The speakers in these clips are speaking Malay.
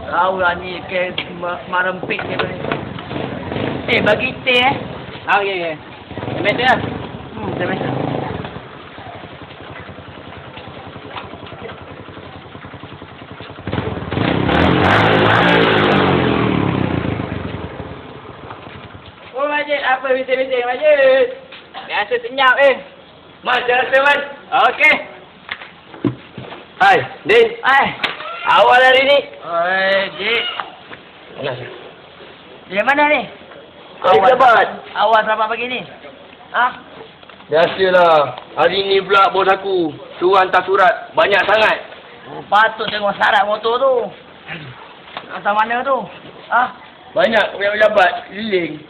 Tahu lah ni ke marempit ni. Bagi teh Oh, ya. Biasa lah. dah biasa. Oh, Majid. Apa bising-bising, Majid? Biasa senyap, Mas, jangan teman. Okey. Hai, Din. Awal hari ni. Dik. Dari mana ni? Awal selamat pagi ni. Biasalah. Hari ni pula bos aku suruh hantar surat. Banyak sangat. Patut tengok syarat motor tu. Asal mana tu? Banyak pejabat keliling.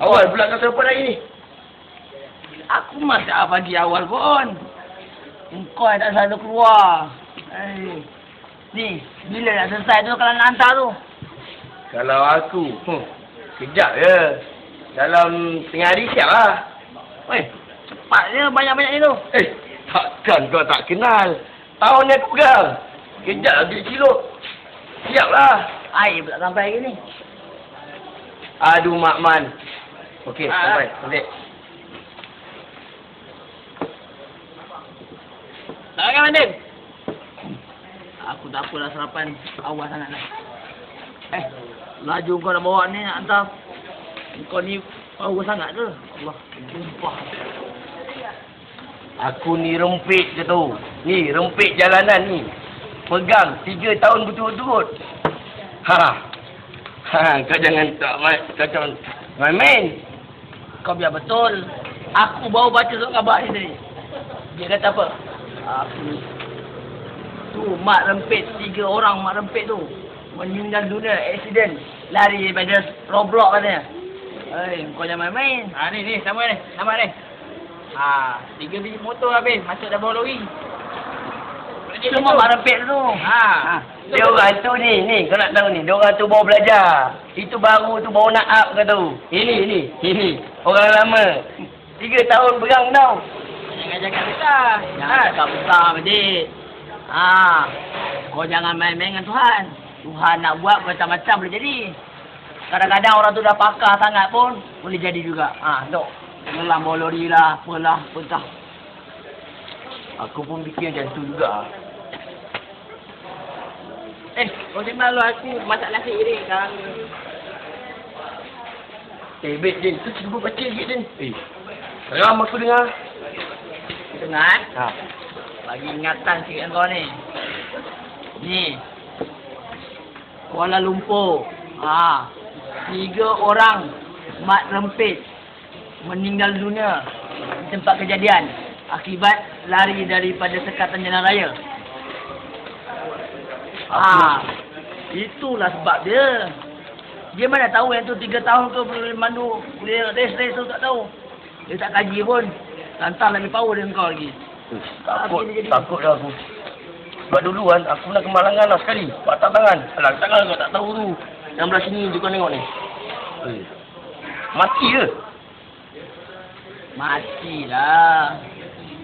Awal pula kau telefon hari ni. Aku masih pagi awal pun. Engkau yang tak selalu keluar. Ni, bila nak selesai tu kalau nak hantar tu? Kalau aku, kejap je. Dalam tengah hari siap lah. Cepatnya banyak-banyak ni tu. Takkan kau tak kenal. Tahun ni aku pegang. Kejap lagi cilok. Siap lah. Air pula sampai hari ni. Aduh, Mak Man. Okey, sampai. Balik. Tak kan, Mandin? Aku tak apalah sarapan awal sangat lah. Laju kau nak bawa ni nak hantar. Kau ni power sangat ke? Allah, sumpah. Aku ni rempit je tu. Ni, rempit jalanan ni. Pegang 3 tahun berturut-turut. Kau jangan kau jangan main-main. Kau biar betul. Aku baru baca surat khabar ni tadi. Dia kata apa? Tu mak rempit, 3 orang mak rempit tu meninggal dunia aksiden lari daripada Roblox katanya. Kau jangan main-main. Ni sama ni. 3 biji motor habis masuk dah bawah lori. Semua mak rempit tu. Dia orang tu ni kau nak tahu ni. Dia orang tu baru belajar. Itu baru tu baru nak up ke tu. Ini. Orang lama. 3 tahun pegang tau. Jangan cakap besar. Jangan cakap besar, Majid. Kau jangan main-main dengan Tuhan. Tuhan nak buat macam-macam boleh jadi. Kadang-kadang orang tu dah pakar sangat pun boleh jadi juga. Tengok. Ngelam bawa lori lah, apalah, entah. Aku pun fikir macam tu juga. Kau sembang lu aku masak nasi ni sekarang ni. Bet, Din. Tu cuba baca sikit, Din. Seram aku dengar. Dengar? Ha. Bagi ingatan sikit kau ni. Ni. Kuala Lumpur. 3 orang mat rempit meninggal dunia di tempat kejadian akibat lari daripada sekatan jalan raya. Itulah sebab dia. Dia mana tahu yang tu 3 tahun ke boleh mandu, boleh race tu tak tahu. Dia tak kaji pun. Lantar lebih power dengan kau lagi. Takut dah aku. Sebab dulu kan, aku nak kemalangan lah sekali. Patah tangan. Alah, tangan kau tak tahu tu. Yang belah sini je kau tengok ni. Mati ke? Matilah.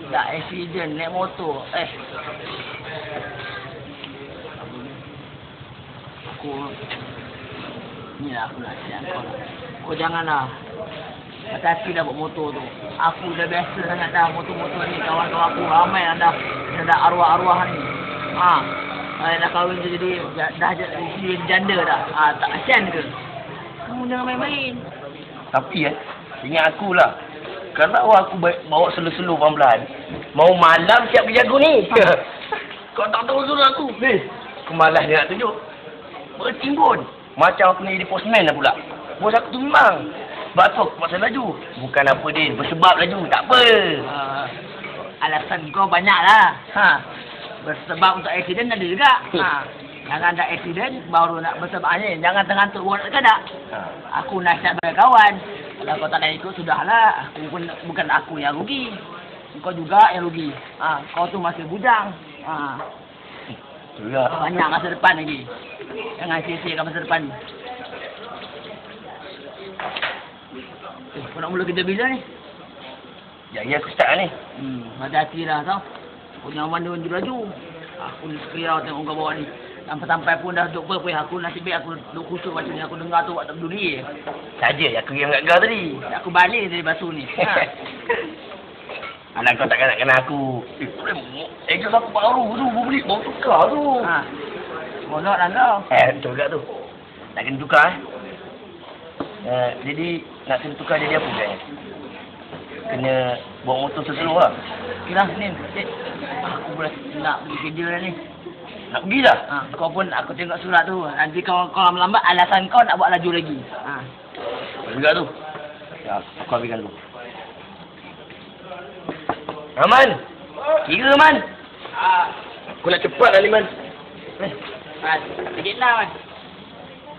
Tak accident naik motor. Ni lah aku nak cakap kau. Kau janganlah. Hati-hati dah buat motor tu. Aku dah biasa sangat dah motor-motor ni. Kawan-kawan aku ramai dah arwah-arwah ni. Dah kahwin jadi dah jadi janda dah. Tak kasihan ke? Kamu jangan main-main. Tapi ingat akulah. Kalau aku bawa selu-selu pelan-pelan, mau malam siap berjaga ni. Kau tak tahu suruh aku. Aku malas dia nak tunjuk. Bertimbun. Macam aku ni jadi postman lah pula. Bos aku tu memang. Sebab tu aku paksa laju. Bukan apa, Din. Bersebab laju. Tak apa. Alasan kau banyak lah. Bersebab untuk accident ada juga. Jangan ada accident baru nak bersebab ni. Jangan tengah-tengah buat nak kadak. Aku nasihat sebagai kawan. Kalau kau tak nak ikut, sudahlah. Aku pun, bukan aku yang rugi. Kau juga yang rugi. Kau tu masih bujang. Banyak masa depan lagi. Jangan sia-siakan masa depan. Kau nak mula kerja bila ni? Ya, aku start ni. Hati-hati lah tau. Kau jangan mandi laju. Aku ni sekirau tengok kau bawa ni. Sampai-sampai pun dah duduk berpih. Aku nasib baik aku duduk kusuk macam ni. Aku dengar tu waktu berduri. Saja aku yang kat kau tadi. Aku balik dari batu ni. Anak kau takkan nak kena aku. Exhaust aku baru tu. Beli baru tukar tu. Monok lah kau. Betul juga tu. Nak kena tukar jadi nak kena tukar jadi apa sebenarnya? Kena bawa motor seselu lah. Kira ni. Aku boleh nak pergi kerja dah ni. Nak pergi dah? Kau pun aku tengok surat tu. Nanti kau lambat alasan kau nak buat laju lagi. Betul juga tu. Ya, aku habiskan tu. Man. Kira, Man. Aku nak cepat lah ni, Man. Sikit lah, Man.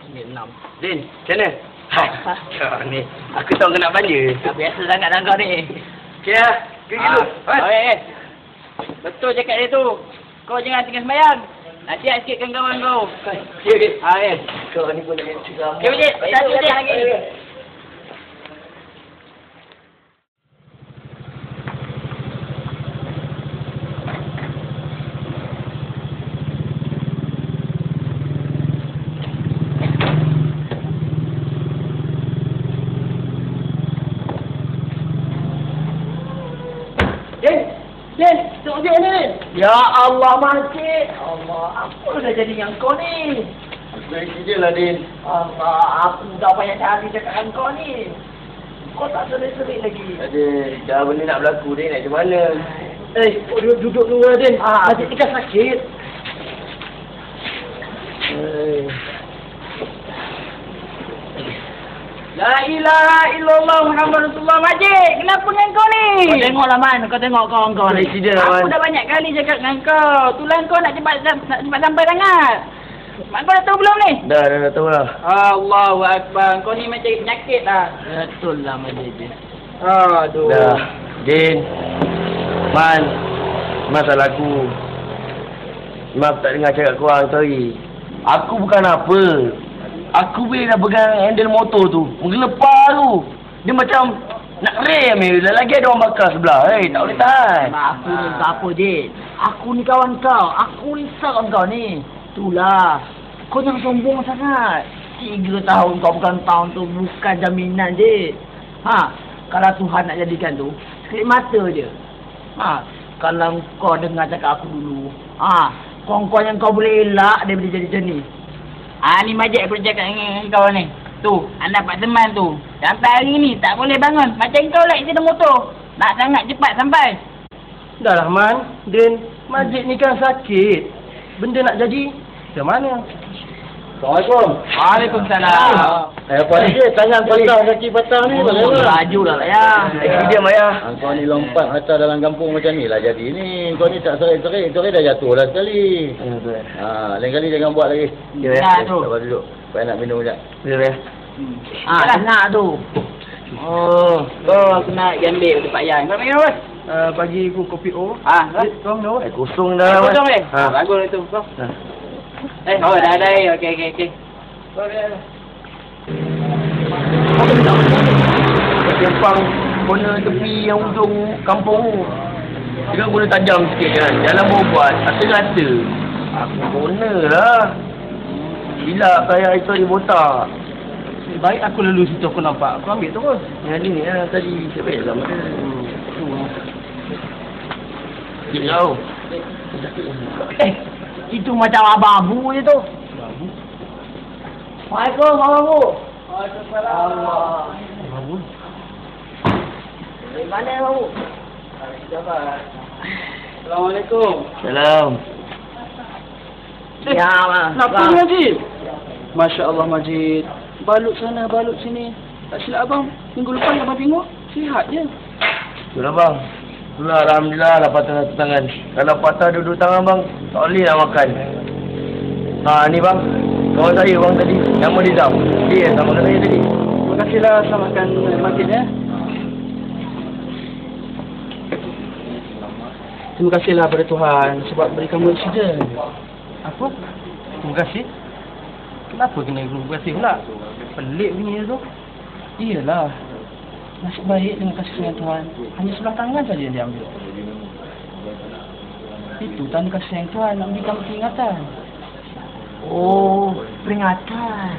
Sikit 6. Din, macam mana? Kau ni, aku tahu kau nak belanja. Tak biasa sangat dah kau ni. Okay lah, pergi dulu. Betul cakap dia tu. Kau jangan tinggal sembayang. Nasihat sikitkan kawan kau. Ya. Kau ni pun nak cakap. Okay, Wajid. Satu Wajid lagi. Ya Allah, Makcik. Allah, apa dah jadi yang kau ni? Aku je lah, Din. Allah, aku dah banyak hari cakap dengan kau ni. Kau tak serik-serik lagi. Dah benda nak berlaku, Din. Nak macam mana? Kau duduk dulu lah, Din. Makcik tinggal sakit. La ilaha illallah Muhammad Rasulullah. Makcik, kenapa dengan kau ni? Kau tengoklah, Man. Kau tengok kawan kau ni. Aku dah banyak kali cakap dengan kau. Tulang kau nak cepat sampai sangat. Mak kau dah tahu belum ni? Dah tahu lah. Allahu Akbar. Kau ni macam penyakit lah. Betul lah, Makcik. Aduh. Dah. Din. Man. Masalah aku. Maaf tak dengar cakap korang, sorry. Aku bukan apa. Aku bila dah pegang handle motor tu, menggelepar tu. Dia macam nak rem ni. Lagi ada orang bakar sebelah. Tak boleh tahan. Aku ni apa, Dik? Aku ni kawan kau. Aku risau kawan kau ni. Itulah. Kau jangan sombong sangat. 3 tahun kau bukan tahun tu bukan jaminan je. Ha, kalau Tuhan nak jadikan tu, sekelip mata je. Ha, kalau kau dengar cakap aku dulu, ha, kawan-kawan yang kau boleh elak dia boleh jadi macam ni. Ni Majid aku cakap dengan kau ni. Tu, anda dapat teman tu. Sampai hari ni tak boleh bangun. Macam kau lah isi motor. Nak sangat cepat sampai. Dah lah Man, Din. Majid ni kan sakit. Benda nak jadi, macam mana? Assalamualaikum. Waalaikumsalam. Apa ni? Tangan patah, kaki patah ni. Laju dah lah ya. Diam ayah. Kau ni lompat hantar dalam kampung macam ni lah jadi ni. Kau ni tak serik-serik. Serik dah jatuh lah sekali. Lain kali jangan buat lagi. Ya, tu. Sabar duduk. Supaya nak minum sekejap. Ya. Nak tu. Oh, aku nak ambil tempat yang. Kau minum apa? Bagi aku kopi O. Kau minum apa? Kosong dah lah. Kosong ni? Ha. Bagus itu. Kau. Dah. Okey. Sempang corner tepi yang ujung kampung tu. Dia kan guna tajam sikit kan. Jalan berbuat, rata-rata. Aku corner lah. Silap saya itu di botak. Baik aku lalu situ aku nampak. Aku ambil terus. Yang ni lah tadi. Siapa yang sama dia? Dia tahu. Itu macam abu-abu je tu. Waalaikumsalam, abu-abu. Waalaikumsalam. Abu. Dari mana abu? Assalamualaikum. Salam. Ya, Kenapa ni Majid? Masya Allah Majid. Balut sana, balut sini. Tak silap abang. Minggu lepas abang tengok. Sihat je. Itulah bang. Itulah Alhamdulillah lah patah satu tangan. Kalau patah dua-dua tangan bang, tak boleh nak makan. Ni bang. Kawan saya bang tadi. Nama dia Zam. Dia yang sama dengan saya tadi. Terima kasihlah selamatkan Majid ya. Terima kasihlah pada Tuhan sebab beri kamu aksiden. Apa? Terima kasih? Kenapa kena terima kasih pula? Pelik bunyi tu. Iyalah. Nasib baik dengan kasih sayang Tuhan. Hanya sebelah tangan saja yang dia ambil. Itu tanda kasih sayang Tuhan nak beri kamu peringatan. Oh, peringatan.